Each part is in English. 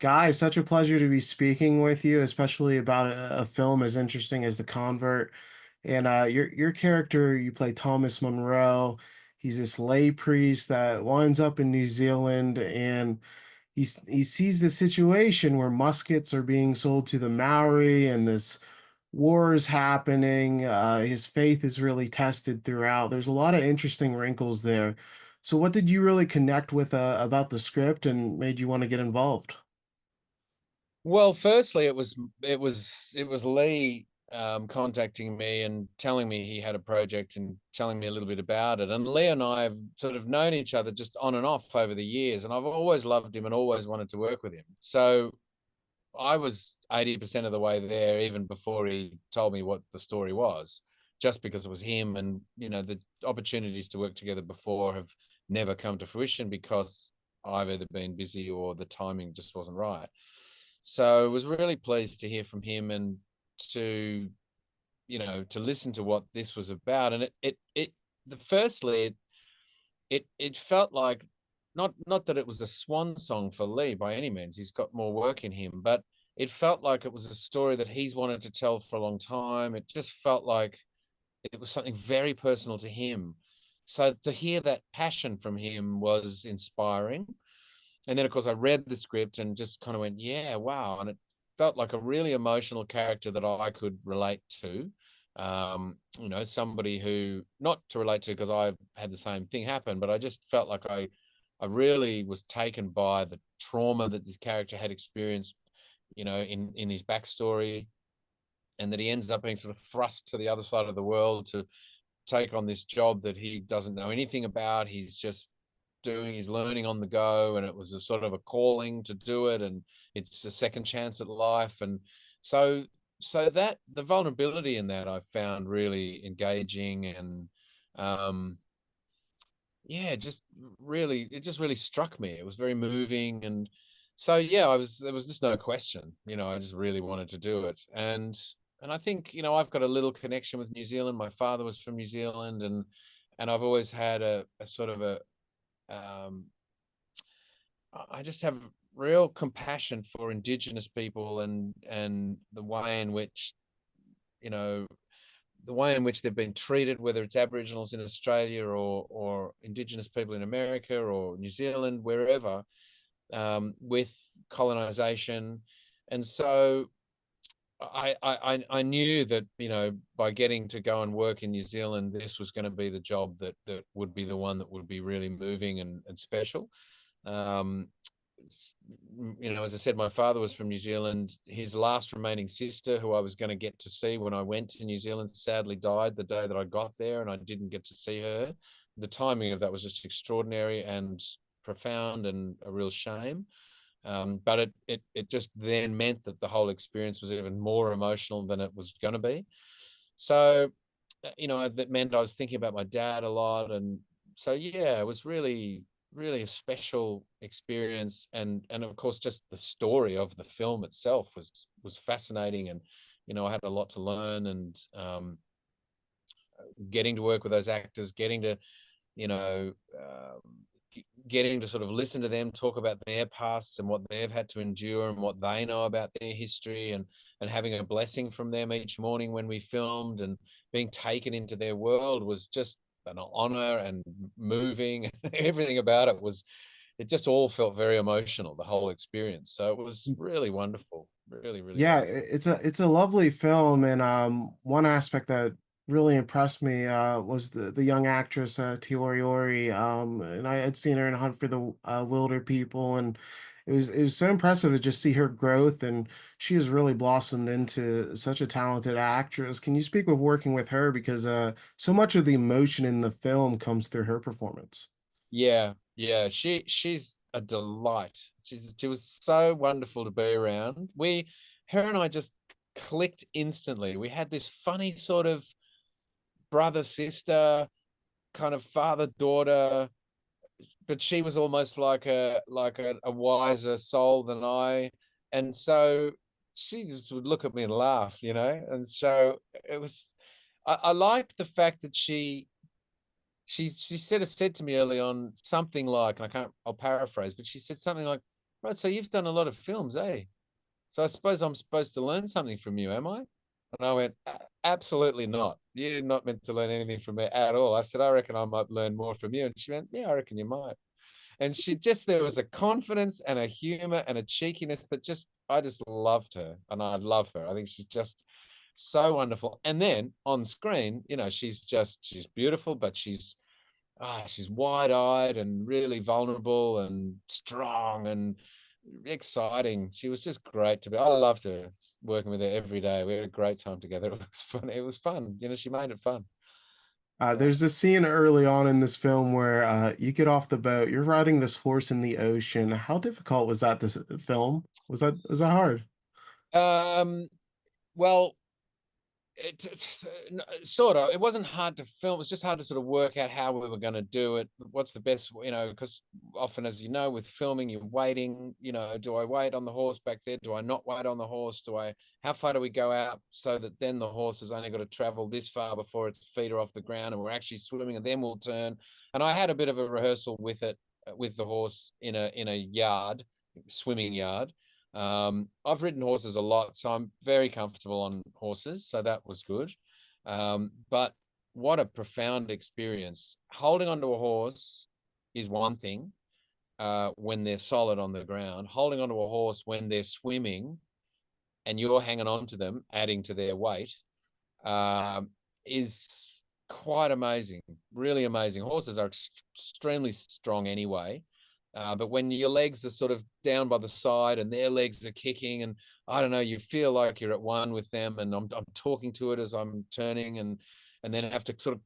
Guy, such a pleasure to be speaking with you, especially about a film as interesting as The Convert. And your character, you play Thomas Munro. He's this lay priest that winds up in New Zealand, and he sees the situation where muskets are being sold to the Maori, and this war is happening. His faith is really tested throughout. There's a lot of interesting wrinkles there. So, what did you really connect with about the script and made you want to get involved? Well, firstly, it was Lee contacting me and telling me he had a project and telling me a little bit about it. And Lee and I have sort of known each other just on and off over the years, and I've always loved him and always wanted to work with him. So I was 80% of the way there, even before he told me what the story was, just because it was him. And the opportunities to work together before have never come to fruition because I've either been busy or the timing just wasn't right. So I was really pleased to hear from him and to to listen to what this was about. And the firstly it felt like not that it was a swan song for Lee by any means. He's got more work in him, but it felt like it was a story that he's wanted to tell for a long time. It just felt like it was something very personal to him. So to hear that passion from him was inspiring. And then, of course, I read the script and just kind of went, yeah, wow. And it felt like a really emotional character that I could relate to. Somebody who, not to relate to because I've had the same thing happen, but I just felt like I really was taken by the trauma that this character had experienced, in his backstory, and that he ends up being sort of thrust to the other side of the world to take on this job that he doesn't know anything about. He's just he's learning on the go, and it was a sort of a calling to do it, and it's a second chance at life. And so that the vulnerability in that I found really engaging. And um yeah, it just really struck me. It was very moving. And so yeah, there was just no question. I just really wanted to do it. And I think, I've got a little connection with New Zealand. My father was from New Zealand, and I've always had a sort of a um I just have real compassion for Indigenous people, and the way in which, you know the way in which they've been treated, whether it's Aboriginals in Australia or Indigenous people in America or New Zealand, wherever, with colonization. And so I knew that, by getting to go and work in New Zealand, this was going to be the job that would be the one that would be really moving and special. Um, as I said, my father was from New Zealand. His last remaining sister, who I was going to get to see when I went to New Zealand, sadly died the day that I got there, and I didn't get to see her. The timing of that was just extraordinary and profound, and a real shame. But it just then meant that the whole experience was even more emotional than it was going to be. So, that meant I was thinking about my dad a lot. And so, yeah, it was really, really a special experience. And of course, just the story of the film itself was fascinating. And, I had a lot to learn. And getting to work with those actors, you know, getting to sort of listen to them talk about their pasts and what they've had to endure and what they know about their history, and having a blessing from them each morning when we filmed, and being taken into their world was just an honor and moving. Everything about it just all felt very emotional, the whole experience. So it was really wonderful, really, really Yeah, wonderful. it's a lovely film, and one aspect that really impressed me was the young actress Tori Ori, and I had seen her in Hunt for the Wilder People, and it was so impressive to just see her growth, and she has really blossomed into such a talented actress. Can you speak of working with her, because so much of the emotion in the film comes through her performance? Yeah, yeah. She's a delight. She was so wonderful to be around. Her and I just clicked instantly. We had this funny sort of brother sister, kind of father daughter, but she was almost like a wiser soul than I. And so she just would look at me and laugh. And so it was. I liked the fact that she said to me early on something like, and I'll paraphrase, but she said something like, right, so you've done a lot of films, eh? So I suppose I'm supposed to learn something from you, am I? And I went, Absolutely not. You're not meant to learn anything from me at all." I said, "I reckon I might learn more from you." And she went, "Yeah, I reckon you might." And she just, there was a confidence and a humor and a cheekiness that just, I just loved her. And I love her. I think she's just so wonderful. And then on screen, she's beautiful, but she's wide-eyed and really vulnerable and strong and exciting. She was just great to be. I loved her, working with her every day. We had a great time together. It was fun. It was fun. She made it fun. Yeah. There's a scene early on in this film where you get off the boat, you're riding this horse in the ocean. How difficult was that to film? Was that hard? Um, well, sort of. It wasn't hard to film. It was just hard to sort of work out how we were going to do it. What's the best, because often, as you know, with filming, you're waiting. Do I wait on the horse back there? Do I not wait on the horse? How far do we go out so that then the horse has only got to travel this far before its feet are off the ground and we're actually swimming, and then we'll turn. And I had a bit of a rehearsal with it, with the horse in a yard, swimming yard. I've ridden horses a lot, so I'm very comfortable on horses. So that was good. But what a profound experience. Holding onto a horse is one thing when they're solid on the ground. Holding onto a horse when they're swimming and you're hanging on to them, adding to their weight, um, is quite amazing. Really amazing. Horses are extremely strong anyway. But when your legs are sort of down by the side and their legs are kicking, and I don't know, you feel like you're at one with them. And I'm talking to it as I'm turning, and then have to sort of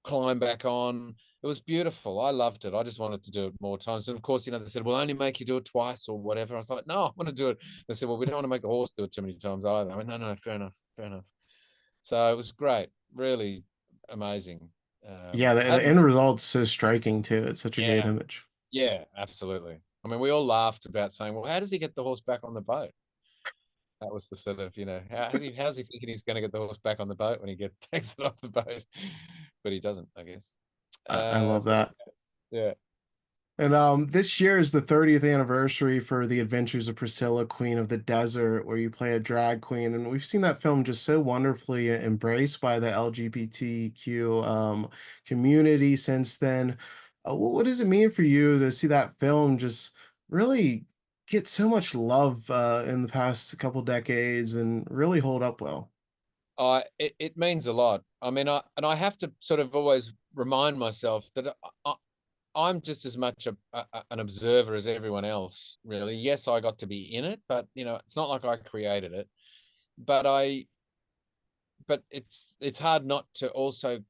climb back on. It was beautiful. I loved it. I just wanted to do it more times. And of course, they said, "We'll only make you do it twice or whatever." I was like, "No, I want to do it." They said, "Well, we don't want to make the horse do it too many times either." I went, "No, no, fair enough, fair enough." So it was great, really amazing. Yeah, the end result's so striking too. It's such a great Yeah, image. yeah, absolutely. I mean, we all laughed about saying, "Well, how does he get the horse back on the boat?" That was the sort of, how's he thinking he's going to get the horse back on the boat when he gets takes it off the boat, but he doesn't, I guess. I love So that. yeah. And this year is the 30th anniversary for The Adventures of Priscilla, Queen of the Desert, where you play a drag queen. And we've seen that film just so wonderfully embraced by the LGBTQ community since then. What does it mean for you to see that film just really get so much love in the past couple decades and really hold up well? It means a lot. I mean, I have to sort of always remind myself that I'm just as much an observer as everyone else, really. Yes, I got to be in it, but it's not like I created it. But it's hard not to also.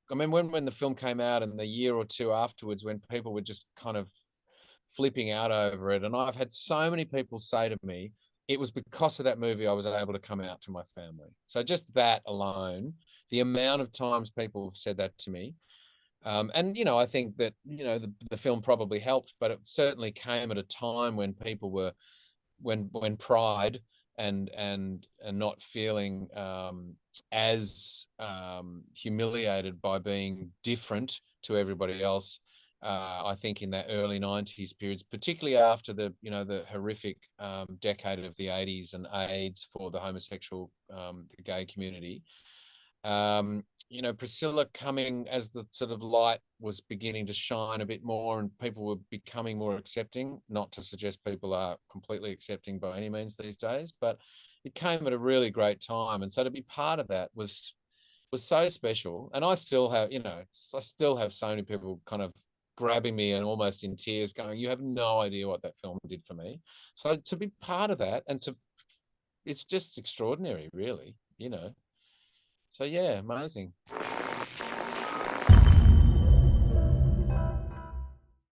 I mean, when the film came out and the year or two afterwards, when people were just kind of flipping out over it, and I've had so many people say to me, it was because of that movie I was able to come out to my family. So just that alone, the amount of times people have said that to me, and I think that the film probably helped, but it certainly came at a time when people were when pride and not feeling as humiliated by being different to everybody else. I think in that early '90s periods, particularly after the horrific decade of the '80s and AIDS for the homosexual, the gay community, Priscilla coming as the sort of light was beginning to shine a bit more and people were becoming more accepting, not to suggest people are completely accepting by any means these days, but it came at a really great time. And so to be part of that was so special. And I still have so many people kind of grabbing me and almost in tears going, "You have no idea what that film did for me." So to be part of that it's just extraordinary, really. So yeah, amazing.